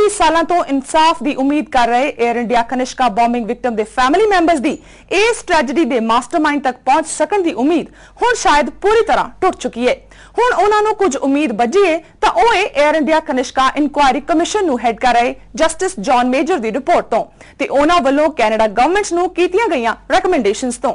25 ਸਾਲਾਂ ਤੋਂ ਇਨਸਾਫ ਦੀ ਉਮੀਦ ਕਰ ਰਹੇ 에ਅਰ ਇੰਡੀਆ ਕਨਿਸ਼ਕਾ ਬੰਬਿੰਗ ਵਿਕਟਮ ਦੇ ਫੈਮਿਲੀ ਮੈਂਬਰਸ ਦੀ ਇਸ ਟ੍ਰੈਜੇਡੀ ਦੇ ਮਾਸਟਰਮਾਈਂਡ ਤੱਕ ਪਹੁੰਚ ਸਕਣ ਦੀ ਉਮੀਦ ਹੁਣ ਸ਼ਾਇਦ ਪੂਰੀ ਤਰ੍ਹਾਂ ਟੁੱਟ ਚੁੱਕੀ ਹੈ। ਹੁਣ ਉਹਨਾਂ ਨੂੰ ਕੁਝ ਉਮੀਦ ਬਚੀ ਹੈ ਤਾਂ ਉਹ ਹੈ air India Kanishka inquiry commission ਨੂੰ ਹੈਡ ਕਰ ਰਹੇ ਜਸਟਿਸ ਜੌਨ ਮੇਜਰ ਦੀ ਰਿਪੋਰਟ ਤੋਂ ਤੇ ਉਹਨਾਂ ਵੱਲੋਂ ਕੈਨੇਡਾ ਗਵਰਨਮੈਂਟ ਨੂੰ ਕੀਤੀਆਂ ਗਈਆਂ ਰეკਮੈਂਡੇਸ਼ਨਸ ਤੋਂ।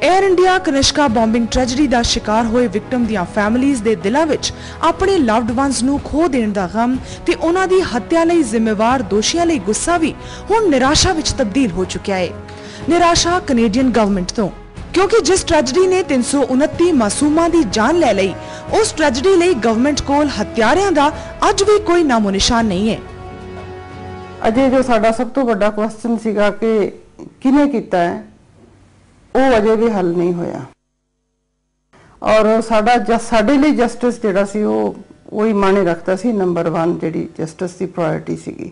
에ਅਰ ਇੰਡੀਆ ਕਨਿਸ਼ਕਾ ਬੰਬਿੰਗ ਟ੍ਰੈਜੇਡੀ ਦਾ ਸ਼ਿਕਾਰ ਹੋਏ ਵਿਕਟਮ ਦੀਆਂ ਫੈਮਿਲੀਜ਼ ਦੇ ਦਿਲਾਂ ਵਿੱਚ ਆਪਣੇ ਲਵਡ ਵਨਸ ਨੂੰ ਖੋ ਦੇਣ ਦਾ ਗਮ ਤੇ ਉਹਨਾਂ ਦੀ ਹੱਤਿਆ ਲਈ ਜ਼ਿੰਮੇਵਾਰ ਦੋਸ਼ੀਆਂ ਲਈ ਗੁੱਸਾ ਵੀ ਹੁਣ ਨਿਰਾਸ਼ਾ ਵਿੱਚ ਤਬਦੀਲ ਹੋ ਚੁੱਕਿਆ ਹੈ। ਨਿਰਾਸ਼ਾ ਕੈਨੇਡੀਅਨ ਗਵਰਨਮੈਂਟ ਤੋਂ, ਕਿਉਂਕਿ ਜਿਸ ਟ੍ਰੈਜੇਡੀ ਨੇ 329 ਮਾਸੂਮਾਂ ਦੀ ਜਾਨ ਲੈ ਲਈ, ਉਸ ਟ੍ਰੈਜੇਡੀ ਲਈ ਗਵਰਨਮੈਂਟ ਕੋਲ ਹਥਿਆਰਾਂ ਦਾ ਅੱਜ ਵੀ ਕੋਈ ਨਾਮੋ ਨਿਸ਼ਾਨ ਨਹੀਂ ਹੈ। ਅਜੇ ਜੋ ਸਾਡਾ ਸਭ ਤੋਂ ਵੱਡਾ ਕੁਐਸਚਨ ਸੀਗਾ ਕਿ ਕਿਹਨੇ ਕੀਤਾ ਹੈ, ਉਹ ਅਜੇ ਵੀ ਹੱਲ ਨਹੀਂ ਹੋਇਆ। ਔਰ ਸਾਡੇ ਲਈ ਜਸਟਿਸ ਜਿਹੜਾ ਸੀ ਉਹ ਹੀ ਮਾਨੇ ਰੱਖਦਾ ਸੀ। ਨੰਬਰ 1 ਜਿਹੜੀ ਜਸਟਿਸ ਦੀ ਪ੍ਰਾਇੋਰਟੀ ਸੀਗੀ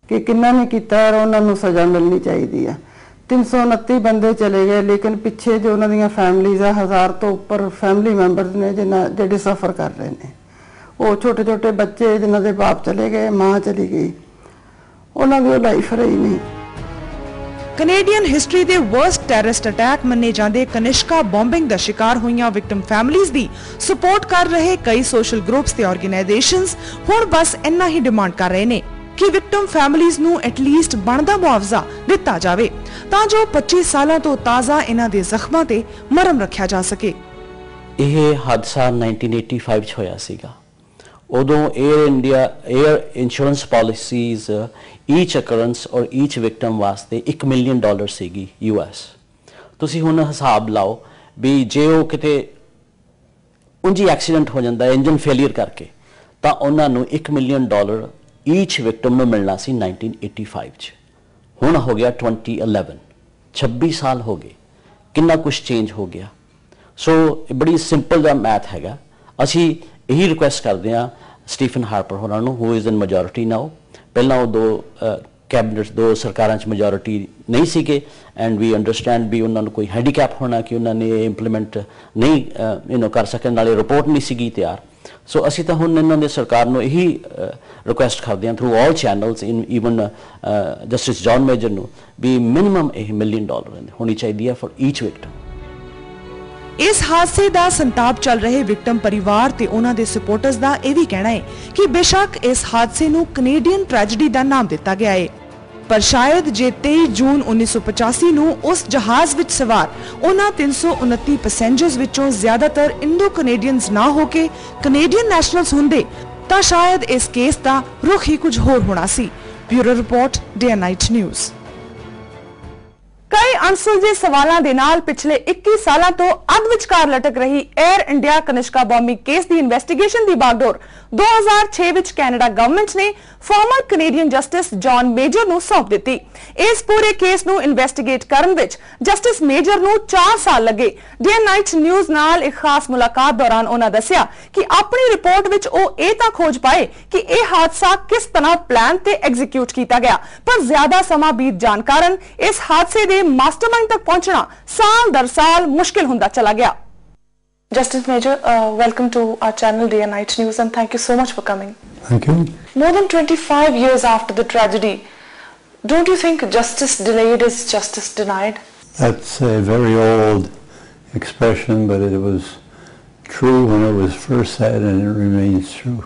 ਕਿ ਕਿੰਨਾ ਨੇ ਕੀਤਾ ਔਰ ਉਹਨਾਂ ਨੂੰ ਸਜ਼ਾ ਮਿਲਣੀ ਚਾਹੀਦੀ ਹੈ। 329 ਬੰਦੇ ਚਲੇ ਗਏ, ਲੇਕਿਨ ਪਿੱਛੇ ਜੋ ਉਹਨਾਂ ਦੀਆਂ ਫੈਮਲੀਜ਼ ਆ, 1000 ਤੋਂ ਉੱਪਰ ਫੈਮਿਲੀ ਮੈਂਬਰਸ ਨੇ ਜਿਹੜੇ ਸਫਰ ਕਰ ਰਹੇ ਨੇ। ਉਹ ਛੋਟੇ ਛੋਟੇ ਬੱਚੇ ਜਿਨ੍ਹਾਂ ਦੇ ਬਾਪ ਚਲੇ ਗਏ, ਮਾਂ ਚਲੀ ਗਈ, ਉਹਨਾਂ ਦੀ ਲਾਈਫ ਰਹੀ ਨਹੀਂ। ਕੈਨੇਡੀਅਨ ਹਿਸਟਰੀ ਦੇ ਵਰਸਟ ਟੈਰਰਿਸਟ ਅਟੈਕ ਮੰਨੇ ਜਾਂਦੇ ਕਨਿਸ਼ਕਾ ਬੰਬਿੰਗ ਦਾ ਸ਼ਿਕਾਰ ਹੋਈਆਂ ਵਿਕਟਮ ਫੈਮਿਲੀਜ਼ ਦੀ ਸਪੋਰਟ ਕਰ ਰਹੇ ਕਈ ਸੋਸ਼ਲ ਗਰੁੱਪਸ ਤੇ ਆਰਗੇਨਾਈਜੇਸ਼ਨਸ ਹੁਣ ਬਸ ਇੰਨਾ ਹੀ ਡਿਮਾਂਡ ਕਰ ਰਹੇ ਨੇ ਕਿ ਵਿਕਟਮ ਫੈਮਿਲੀਜ਼ ਨੂੰ ਐਟਲੀਸਟ ਬਣਦਾ ਮੁਆਵਜ਼ਾ ਦਿੱਤਾ ਜਾਵੇ ਤਾਂ ਜੋ 25 ਸਾਲਾਂ ਤੋਂ ਤਾਜ਼ਾ ਇਹਨਾਂ ਦੇ ਜ਼ਖਮਾਂ ਤੇ ਮਰਮ ਰੱਖਿਆ ਜਾ ਸਕੇ। ਇਹ ਹਾਦਸਾ 1985 ਚ ਹੋਇਆ ਸੀਗਾ। ਉਦੋਂ 에ਅਰ ਇੰਸ਼ੋਰੈਂਸ ਪਾਲਿਸੀਜ਼ ਈਚ ਅਕਰੈਂਸ ਔਰ ਈਚ ਵਿਕਟਮ ਵਾਸਤੇ $1 ਮਿਲੀਅਨ ਸੀਗੀ US। ਤੁਸੀਂ ਹੁਣ ਹਿਸਾਬ ਲਾਓ ਵੀ ਜੇ ਉਹ ਕਿਤੇ ਉਂਝ ਐਕਸੀਡੈਂਟ ਹੋ ਜਾਂਦਾ ਇੰਜਨ ਫੇਲੀਅਰ ਕਰਕੇ ਤਾਂ ਉਹਨਾਂ ਨੂੰ $1 ਮਿਲੀਅਨ ਈਚ ਵਿਕਟਮ ਨੂੰ ਮਿਲਣਾ ਸੀ 1985 ਚ। ਹੁਣ ਹੋ ਗਿਆ 2011, 26 ਸਾਲ ਹੋ ਗਏ, ਕਿੰਨਾ ਕੁਛ ਚੇਂਜ ਹੋ ਗਿਆ। ਸੋ ਬੜੀ ਸਿੰਪਲ ਦਾ ਮੈਥ ਹੈਗਾ। ਅਸੀਂ ਇਹੀ ਰਿਕੁਐਸਟ ਕਰਦੇ ਹਾਂ ਸਟੀਫਨ ਹਾਰਪਰ ਹੋਰਾਂ ਨੂੰ, ਹੂ ਇਜ਼ ਇਨ ਮੈਜੋਰਿਟੀ ਨਾਓ। ਪਹਿਲਾਂ ਉਹ ਦੋ ਸਰਕਾਰਾਂ 'ਚ ਮੈਜੋਰਿਟੀ ਨਹੀਂ ਸੀਗੇ ਐਂਡ ਵੀ ਅੰਡਰਸਟੈਂਡ ਵੀ ਉਹਨਾਂ ਨੂੰ ਕੋਈ ਹੈਂਡੀਕੈਪ ਹੋਣਾ ਕਿ ਉਹਨਾਂ ਨੇ ਇਹ ਇੰਪਲੀਮੈਂਟ ਨਹੀਂ ਕਰ ਸਕਣ, ਨਾਲੇ ਰਿਪੋਰਟ ਨਹੀਂ ਸੀਗੀ ਤਿਆਰ। ਸੋ ਅਸੀਂ ਤਾਂ ਹੁਣ ਇਹਨਾਂ ਦੇ ਸਰਕਾਰ ਨੂੰ ਇਹੀ ਰਿਕੁਐਸਟ ਕਰਦੇ ਹਾਂ through all channels even justice John Major ਨੂੰ ਵੀ ਮਿਨੀਮਮ ਇਹ $1 ਮਿਲੀਅਨ ਹੋਣੀ ਚਾਹੀਦੀ ਹੈ ਫॉर ਈਚ ਵਿਕਟਮ। ਇਸ ਹਾਦਸੇ ਦਾ ਸੰਤਾਪ ਚੱਲ ਰਹੇ ਵਿਕਟਮ ਪਰਿਵਾਰ ਤੇ ਉਹਨਾਂ ਦੇ ਸਪੋਰਟਰਸ ਦਾ ਇਹ ਵੀ ਕਹਿਣਾ ਹੈ ਕਿ ਬੇਸ਼ੱਕ ਇਸ ਹਾਦਸੇ ਨੂੰ ਕੈਨੇਡੀਅਨ ਟ੍ਰੈਜੇਡੀ ਦਾ ਨਾਮ ਦਿੱਤਾ ਗਿਆ ਹੈ, ਪਰ ਸ਼ਾਇਦ ਜੇ 23 ਜੂਨ 1985 ਨੂੰ ਉਸ ਜਹਾਜ਼ ਵਿੱਚ ਸਵਾਰ ਉਹਨਾਂ 329 ਪੈਸੇਂਜਰਸ ਵਿੱਚੋਂ ਜ਼ਿਆਦਾਤਰ ਇੰਡੋ ਕੈਨੇਡੀਅਨਸ ਨਾ ਹੋ ਕੇ ਕੈਨੇਡੀਅਨ ਨੈਸ਼ਨਲਸ ਹੁੰਦੇ ਤਾਂ ਸ਼ਾਇਦ ਇਸ ਕੇਸ ਦਾ ਰੁਖ ਹੀ ਕੁਝ ਹੋਰ ਹੋਣਾ ਸੀ। Bureau report, day and night news. ਕਈ ਅਣਸੁਲਝੇ ਸਵਾਲਾਂ ਦੇ ਨਾਲ ਪਿਛਲੇ 21 ਸਾਲਾਂ ਤੋਂ ਅੱਧ ਵਿਚਕਾਰ ਲਟਕ ਰਹੀ air India Kanishka bombing case ਦੀ ਇਨਵੈਸਟੀਗੇਸ਼ਨ ਦੀ ਬਾਗਡੋਰ 2006 ਵਿੱਚ ਕੈਨੇਡਾ ਗਵਰਨਮੈਂਟ ਨੇ former Canadian justice John Major ਨੂੰ ਸੌਂਪ ਦਿੱਤੀ। ਇਸ ਪੂਰੇ ਕੇਸ ਨੂੰ ਇਨਵੈਸਟੀਗੇਟ ਕਰਨ ਵਿੱਚ ਜਸਟਿਸ ਮੇਜਰ ਨੂੰ 4 ਸਾਲ ਲੱਗੇ। ਡੇ ਨਾਈਟ ਨਿਊਜ਼ ਨਾਲ ਇੱਕ ਖਾਸ ਮੁਲਾਕਾਤ ਦੌਰਾਨ ਉਹਨਾਂ ਦੱਸਿਆ ਕਿ ਆਪਣੀ ਰਿਪੋਰਟ ਵਿੱਚ ਉਹ ਇਹ ਤਾਂ ਖੋਜ ਪਾਏ ਕਿ ਇਹ ਹਾਦਸਾ ਕਿਸ ਤਰ੍ਹਾਂ ਪਲਾਨ ਤੇ ਐਗਜ਼ੀਕਿਊਟ ਕੀਤਾ ਗਿਆ, ਪਰ ਜ਼ਿਆਦਾ ਸਮਾਂ ਬੀਤ ਜਾਣ ਕਾਰਨ ਇਸ ਹਾਦਸੇ ਦੇ ਮਾਸਟਰਮਾਈਂਡ ਤੱਕ ਪਹੁੰਚਣਾ ਸਾਲ ਦਰ ਸਾਲ ਮੁਸ਼ਕਿਲ ਹੁੰਦਾ ਚਲਾ ਗਿਆ। Justice Major, welcome to our channel Day and Night News and thank you so much for coming. Thank you. More than 25 years after the tragedy, don't you think justice delayed is justice denied? That's a very old expression, but it was true when it was first said and it remains true.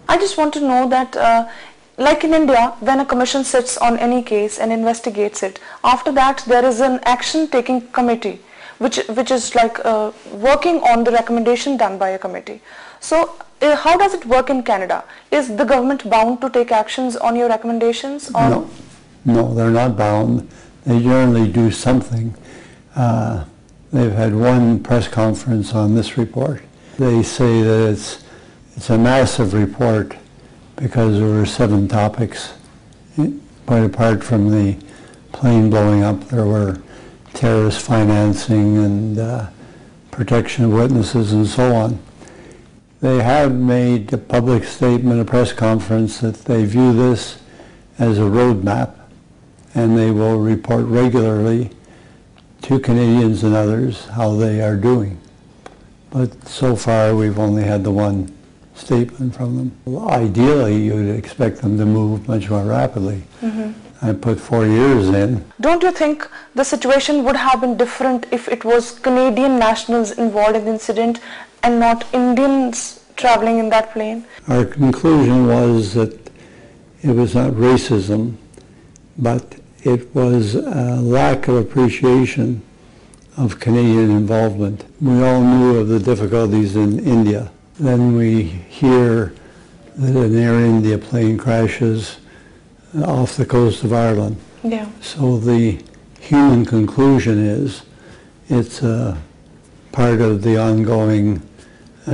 I just want to know that like in India, when a commission sits on any case and investigates it, after that there is an action taking committee which is like working on the recommendation done by a committee. So how does it work in Canada? Is the government bound to take actions on your recommendations? Or? No, they're not bound. They generally do something. They've had one press conference on this report. They say that it's a massive report because there were 7 topics. Quite apart from the plane blowing up, there were terrorist financing and protection of witnesses and so on. They have made a public statement, a press conference, that they view this as a roadmap and they will report regularly to Canadians and others how they are doing. But so far we've only had the one statement from them. Well, ideally, you'd expect them to move much more rapidly. I put 4 years in. Don't you think the situation would have been different if it was Canadian nationals involved in the incident and not Indians traveling in that plane? Our conclusion was that it was not racism, but it was a lack of appreciation of Canadian involvement. We all knew of the difficulties in India. Then we hear that an Air India plane crashes off the coast of Ireland. Yeah. So the human conclusion is it's a part of the ongoing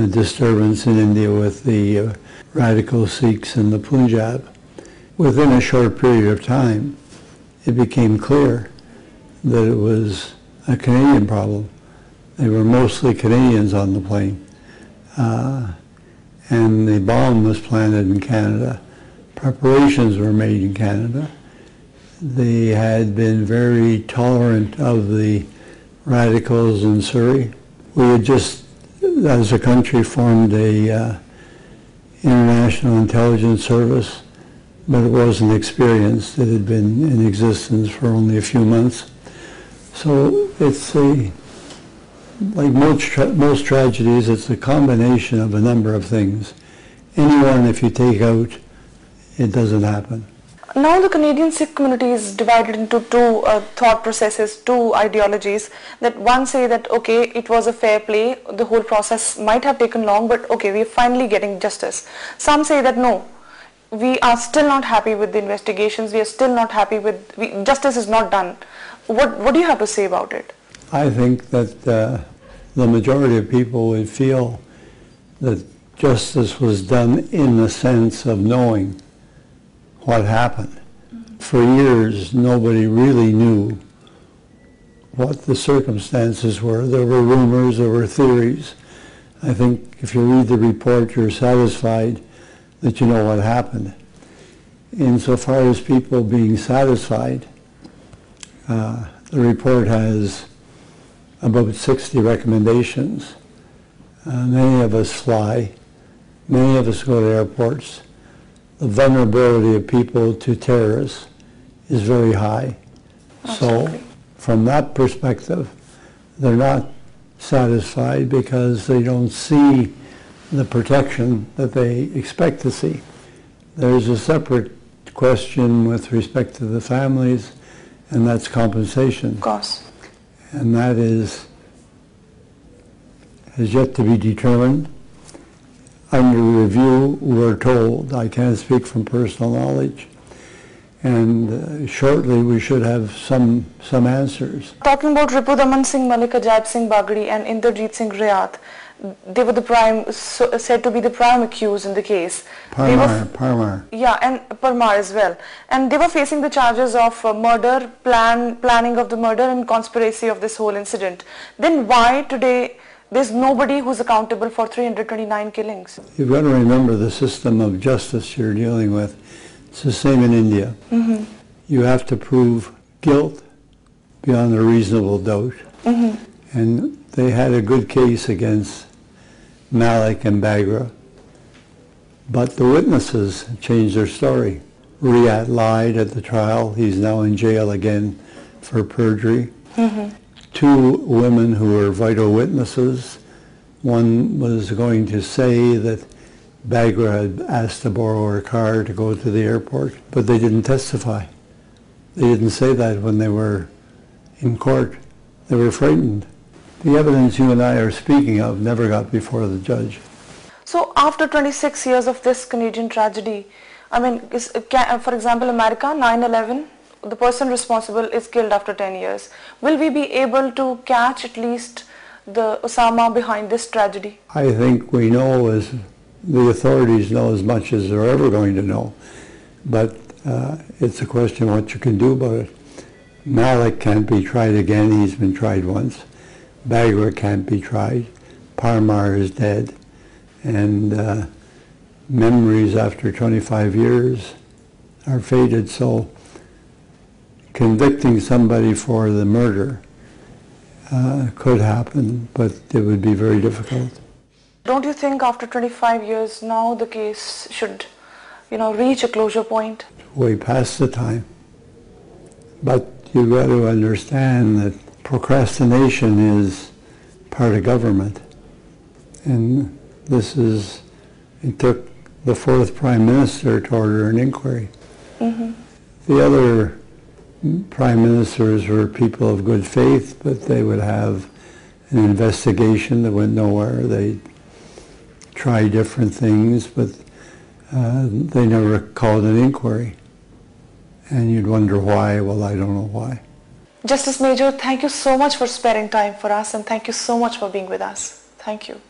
disturbance in India with the radical Sikhs in the Punjab. Within a short period of time, it became clear that it was a Canadian problem. They were mostly Canadians on the plane. And the bomb was planted in Canada. Preparations were made in Canada. They had been very tolerant of the radicals in Surrey. We had just, as a country, formed a international intelligence service, but it wasn't experienced. It had been in existence for only a few months. So it's like most tragedies, it's a combination of a number of things. Anyone, if you take out, it doesn't happen. Now the Canadian Sikh community is divided into two thought processes, two ideologies. That one say that, okay, it was a fair play, the whole process might have taken long, but okay, we are finally getting justice. Some say that no, we are still not happy with the investigations, we are still not happy with, justice is not done. What do you have to say about it? I think that the majority of people would feel that justice was done in the sense of knowing what happened. For years, nobody really knew what the circumstances were. There were rumors, there were theories. I think if you read the report, you're satisfied that you know what happened. Insofar as people being satisfied, the report has about 60 recommendations. Many of us fly. Many of us go to airports. The vulnerability of people to terrorists is very high. Absolutely. So from that perspective, they're not satisfied because they don't see the protection that they expect to see. There's a separate question with respect to the families, and that's compensation. Of course. And that has yet to be determined. Under review, we're told, I can't speak from personal knowledge, and shortly we should have some answers. Talking about Ripu Daman Singh, Malik Ajaib Singh Bagri and Inderjeet Singh Rayat, they were said to be the prime accused in the case. Parmar. Yeah, and Parmar as well. And they were facing the charges of murder, planning of the murder and conspiracy of this whole incident. Then why today there's nobody who's accountable for 329 killings? You've got to remember the system of justice you're dealing with. It's the same in India. Mm-hmm. You have to prove guilt beyond a reasonable doubt. Mm-hmm. And they had a good case against Malik and Bagra. But the witnesses changed their story. Riyat lied at the trial. He's now in jail again for perjury. Mm-hmm. 2 women who were vital witnesses. One was going to say that Bagra had asked to borrow her car to go to the airport, but they didn't testify. They didn't say that when they were in court. They were frightened. The evidence you and I are speaking of never got before the judge. So after 26 years of this Canadian tragedy, I mean, for example, America, 9/11, the person responsible is killed after 10 years. Will we be able to catch at least the Osama behind this tragedy? I think we know, as the authorities know, as much as they're ever going to know. But it's a question of what you can do about it. Malik can't be tried again. He's been tried once. Bagra can't be tried. Parmar is dead. And memories after 25 years are faded. So convicting somebody for the murder could happen, but it would be very difficult. Don't you think after 25 years now the case should, reach a closure point? Way past the time. But you got to understand that procrastination is part of government. And it took the fourth Prime Minister to order an inquiry. Mm-hmm. The other Prime Ministers were people of good faith, but they would have an investigation that went nowhere. They tried different things, but they never called an inquiry. And you'd wonder why. Well, I don't know why. Justice Major, thank you so much for sparing time for us, and thank you so much for being with us. Thank you.